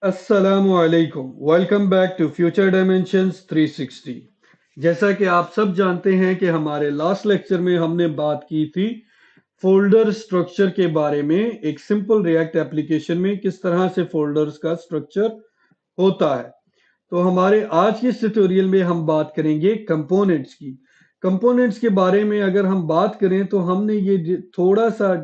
अस्सलामुअलैकुम। Welcome back to future dimensions 360। जैसा कि आप सब जानते हैं कि हमारे लास्ट लेक्चर में हमने बात की थी फोल्डर स्ट्रक्चर के बारे में। एक सिंपल रिएक्ट एप्लीकेशन में किस तरह से फोल्डर्स का स्ट्रक्चर होता है। तो हमारे आज के इस ट्यूटोरियल में हम बात करेंगे कंपोनेंट्स की। कंपोनेंट्स के बारे में अगर हम बात करें तो हमने ये थोड़ा सा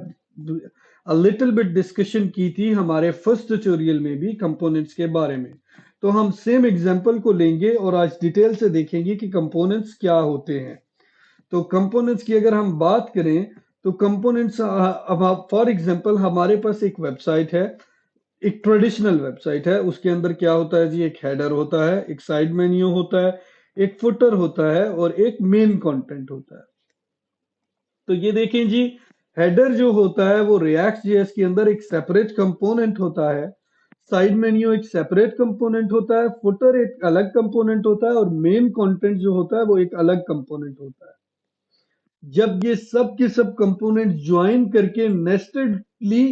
लिटिल बिट डिस्कशन की थी हमारे फर्स्ट ट्यूटोरियल में भी कंपोनेंट्स के बारे में। तो हम सेम एग्जांपल को लेंगे और आज डिटेल से देखेंगे कि कंपोनेंट्स क्या होते हैं। तो कंपोनेंट्स की अगर हम बात करें तो कंपोनेंट्स, अब फॉर एग्जांपल हमारे पास एक वेबसाइट है, एक ट्रेडिशनल वेबसाइट है। उसके अंदर क्या होता है जी, एक हेडर होता है, एक साइड मेन्यू होता है, एक फुटर होता है और एक मेन कंटेंट होता है। तो ये देखें जी, हेडर जो होता है वो रिएक्ट जेएस के अंदर एक सेपरेट कंपोनेंट होता है, साइड मेन्यू एक सेपरेट कंपोनेंट होता है, फुटर एक अलग कंपोनेंट होता है और मेन कंटेंट जो होता है वो एक अलग कंपोनेंट होता है। जब ये सब के सब कंपोनेंट ज्वाइन करके नेस्टेडली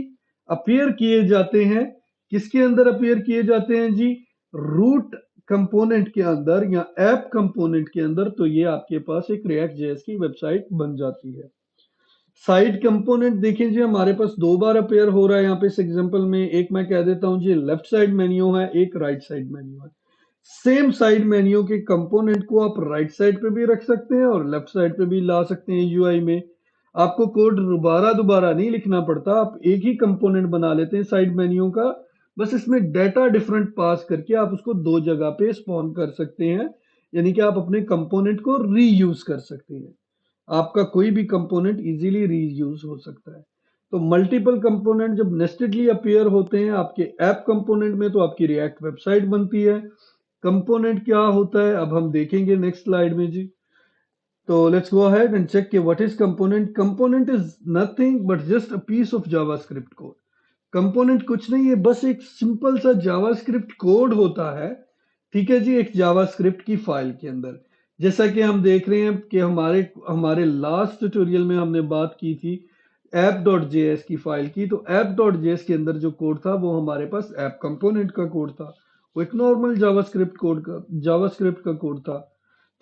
अपीयर किए जाते हैं, किसके अंदर अपीयर किए जाते हैं जी, रूट कंपोनेंट के अंदर या ऐप कंपोनेंट के अंदर, तो ये आपके पास एक रिएक्ट जेएस की वेबसाइट बन जाती है। साइड कंपोनेंट देखें जी, हमारे पास दो बार अपेयर हो रहा है यहाँ पे इस एग्जांपल में। एक मैं कह देता हूँ जी लेफ्ट साइड मेन्यू है, एक राइट साइड मेन्यू है। सेम साइड मेन्यू के कंपोनेंट को आप राइट साइड पे भी रख सकते हैं और लेफ्ट साइड पे भी ला सकते हैं यूआई में। आपको कोड दोबारा दोबारा नहीं लिखना पड़ता, आप एक ही कंपोनेंट बना लेते हैं साइड मेन्यू का। बस इसमें डेटा डिफरेंट पास करके आप उसको दो जगह पे स्पॉन कर सकते हैं, यानी कि आप अपने कंपोनेंट को रीयूज कर सकते हैं। आपका कोई भी कंपोनेंट इजीली रीयूज हो सकता है। तो मल्टीपल कंपोनेंट जब नेस्टेडली अपीयर होते हैं आपके ऐप कंपोनेंट में तो आपकी रिएक्ट वेबसाइट बनती है। कंपोनेंट क्या होता है अब हम देखेंगे नेक्स्ट स्लाइड में जी। तो let's go ahead and check कि what is component. Component is nothing but just a piece of JavaScript code. Component कुछ नहीं है, बस एक सिंपल सा जावास्क्रिप्ट कोड होता है। ठीक है जी, एक जावास्क्रिप्ट की फाइल के अंदर। जैसा कि हम देख रहे हैं कि हमारे हमारे लास्ट ट्यूटोरियल में हमने बात की थी app.js की फाइल की। तो app.js के अंदर जो कोड था वो हमारे पास ऐप कंपोनेंट का कोड था। वो एक नॉर्मल जावास्क्रिप्ट का कोड था।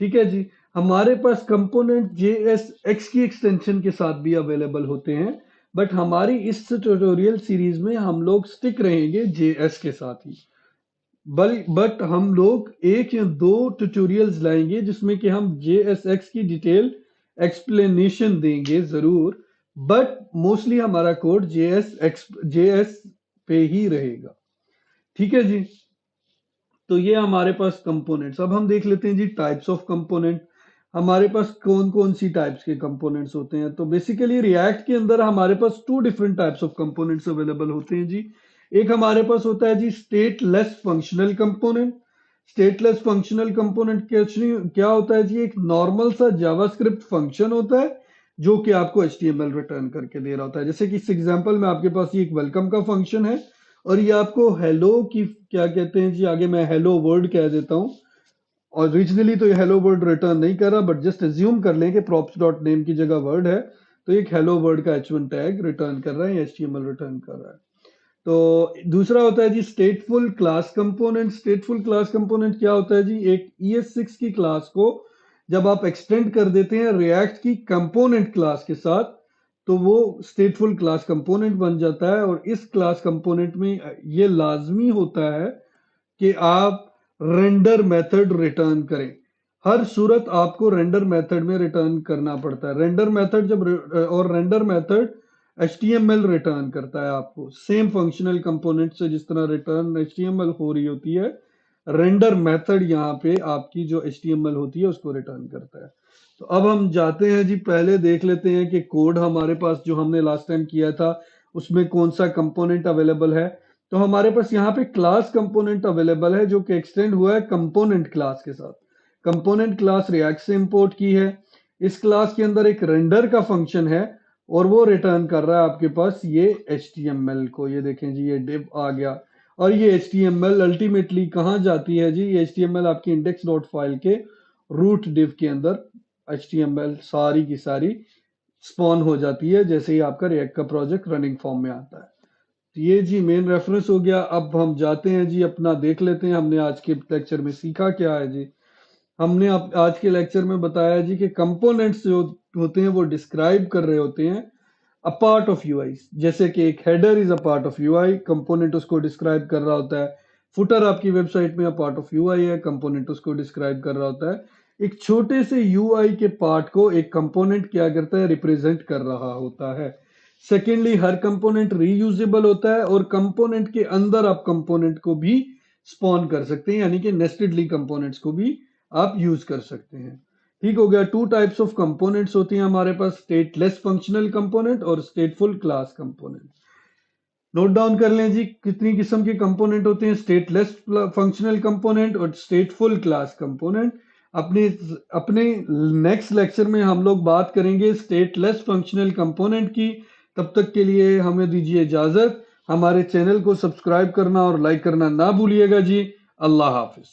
ठीक है जी। हमारे पास कंपोनेंट JSX की एक्सटेंशन के साथ भी अवेलेबल होते हैं, बट हमारी इस ट्यूटोरियल सीरीज में हम लोग स्टिक रहेंगे JS के साथ ही। बट हम लोग एक या दो ट्यूटोरियल्स लाएंगे जिसमें कि हम JSX की डिटेल एक्सप्लेनेशन देंगे जरूर, बट मोस्टली हमारा कोड JS पे ही रहेगा। ठीक है जी। तो ये हमारे पास कंपोनेंट्स। अब हम देख लेते हैं जी टाइप्स ऑफ कंपोनेंट। हमारे पास कौन कौन सी टाइप्स के कंपोनेंट्स होते हैं। तो बेसिकली रिएक्ट के अंदर हमारे पास two different types of components available होते हैं जी। एक हमारे पास होता है जी stateless functional component. Stateless functional component क्या होता है जी, एक नॉर्मल सा जावास्क्रिप्ट फंक्शन होता है जो कि आपको HTML रिटर्न करके दे रहा होता है। जैसे कि इस एग्जांपल में आपके पास ये एक वेलकम का फंक्शन है और ये आपको हेलो की क्या कहते हैं जी, आगे मैं हेलो वर्ल्ड कह देता हूँ। और ओरिजिनली तो ये हेलो वर्ल्ड रिटर्न नहीं कर रहा, बट जस्ट एज्यूम कर लें कि props डॉट नेम की जगह वर्ड है, तो एक हेलो वर्ल्ड का H1 टैग रिटर्न कर रहा है, HTML रिटर्न कर रहा है। तो दूसरा होता है जी स्टेटफुल क्लास कंपोनेंट। स्टेटफुल क्लास कंपोनेंट क्या होता है जी, एक ES6 की क्लास को जब आप एक्सटेंड कर देते हैं रिएक्ट की कंपोनेंट क्लास के साथ तो वो स्टेटफुल क्लास कंपोनेंट बन जाता है। और इस क्लास कंपोनेंट में ये लाजमी होता है कि आप रेंडर मेथड रिटर्न करें। हर सूरत आपको रेंडर मेथड में रिटर्न करना पड़ता है। रेंडर मेथड जब और रेंडर मेथड HTML रिटर्न करता है आपको, सेम फंक्शनल कंपोनेंट से जिस तरह रिटर्न HTML हो रही होती है, रेंडर मेथड यहाँ पे आपकी जो HTML होती है उसको रिटर्न करता है। तो अब हम जाते हैं जी, पहले देख लेते हैं कि कोड हमारे पास जो हमने लास्ट टाइम किया था उसमें कौन सा कंपोनेंट अवेलेबल है। तो हमारे पास यहाँ पे क्लास कंपोनेंट अवेलेबल है जो कि एक्सटेंड हुआ है कंपोनेंट क्लास के साथ। कंपोनेंट क्लास रिएक्ट से इंपोर्ट की है। इस क्लास के अंदर एक रेंडर का फंक्शन है और वो रिटर्न कर रहा है आपके पास ये HTML को। ये देखें जी, ये div आ गया और ये HTML अल्टीमेटली कहाँ जाती है जी, ये HTML आपकी इंडेक्स डॉट फाइल के रूट div के अंदर HTML सारी की सारी स्पॉन हो जाती है जैसे ही आपका रिएक्ट का प्रोजेक्ट रनिंग फॉर्म में आता है। ये जी मेन रेफरेंस हो गया। अब हम जाते हैं जी, अपना देख लेते हैं हमने आज के लेक्चर में सीखा क्या है जी। हमने आज के लेक्चर में बताया जी कि कंपोनेंट्स जो होते हैं वो डिस्क्राइब कर रहे होते हैं अ पार्ट ऑफ यूआई। जैसे कि एक header is a part of UI, component उसको डिस्क्राइब कर रहा होता है। फुटर आपकी वेबसाइट में अ पार्ट ऑफ यूआई है, कंपोनेंट उसको डिस्क्राइब कर रहा होता है। एक छोटे से यूआई के पार्ट को एक कंपोनेंट क्या करता है, रिप्रेजेंट कर रहा होता है। सेकेंडली, हर कंपोनेंट रीयूजेबल होता है और कंपोनेंट के अंदर आप कंपोनेंट को भी स्पॉन कर सकते हैं, यानी कि नेस्टेडली कंपोनेंट्स को भी आप यूज कर सकते हैं। ठीक हो गया। टू टाइप्स ऑफ कंपोनेंट्स होती हैं हमारे पास, स्टेटलेस फंक्शनल कंपोनेंट और स्टेटफुल क्लास कंपोनेंट। नोट डाउन कर लें जी, कितनी किस्म के कंपोनेंट होते हैं, स्टेटलेस फंक्शनल कंपोनेंट और स्टेटफुल क्लास कंपोनेंट। अपने अपने नेक्स्ट लेक्चर में हम लोग बात करेंगे स्टेटलेस फंक्शनल कंपोनेंट की। तब तक के लिए हमें दीजिए इजाजत। हमारे चैनल को सब्सक्राइब करना और लाइक करना ना भूलिएगा जी। अल्लाह हाफिज।